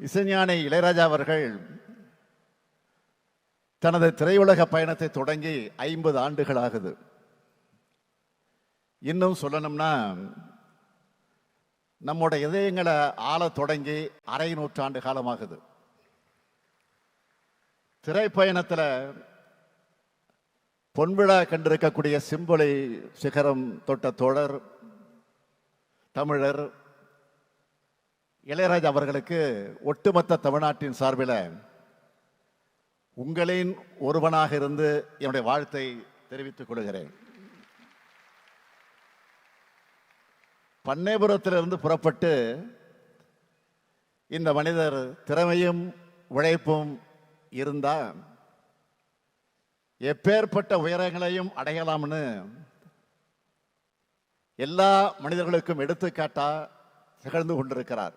இசைஞானி இளையராஜா அவர்கள் தனது திரையுலக பயணத்தை தொடங்கி 50 ஆண்டுகள் ஆகுது. இன்னும் சொல்லணும்னா நம்முடைய இதயங்களை ஆள தொடங்கி அரை நூற்றாண்டு காலமாகுது. திரைப்பயணத்தில் பொன்விழா கண்டிருக்கக்கூடிய சிம்பொலி சிகரம் தொட்ட தோழர் தமிழர் இளையராஜா அவர்களுக்கு ஒட்டுமொத்த தமிழ்நாட்டின் சார்பில் உங்களின் ஒருவனாக இருந்து என்னுடைய வாழ்த்தை தெரிவித்துக் கொள்கிறேன். பண்ணைபுரத்திலிருந்து புறப்பட்டு இந்த மனிதர் திறமையும் உழைப்பும் இருந்தா எப்பேற்பட்ட உயரங்களையும் அடையலாம்னு எல்லா மனிதர்களுக்கும் எடுத்துக்காட்டா திகழ்ந்து கொண்டிருக்கிறார்.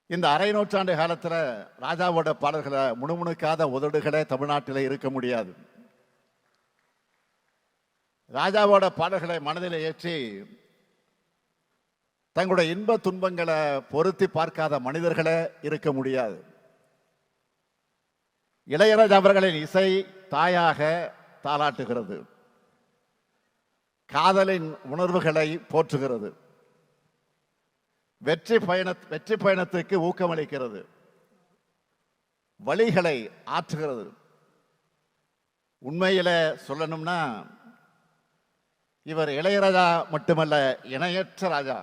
இந்த அரை நூற்றாண்டு காலத்தில் ராஜாவோட பாடல்களை முணுமுணுக்காத உதடுகளே தமிழ்நாட்டில் இருக்க முடியாது. ராஜாவோட பாடல்களை மனதில் ஏற்றி தங்களுடைய இன்ப துன்பங்களை பொருத்தி பார்க்காத மனிதர்களே இருக்க முடியாது. இளையராஜா அவர்களின் இசை தாயாக தாலாட்டுகிறது, காதலின் உணர்வுகளை போற்றுகிறது, வெற்றி பயணத்துக்கு ஊக்கமளிக்கிறது, வழிகளை ஆற்றுகிறது. உண்மையில சொல்லணும்னா இவர் இளையராஜா மட்டுமல்ல, இணையற்ற ராஜா.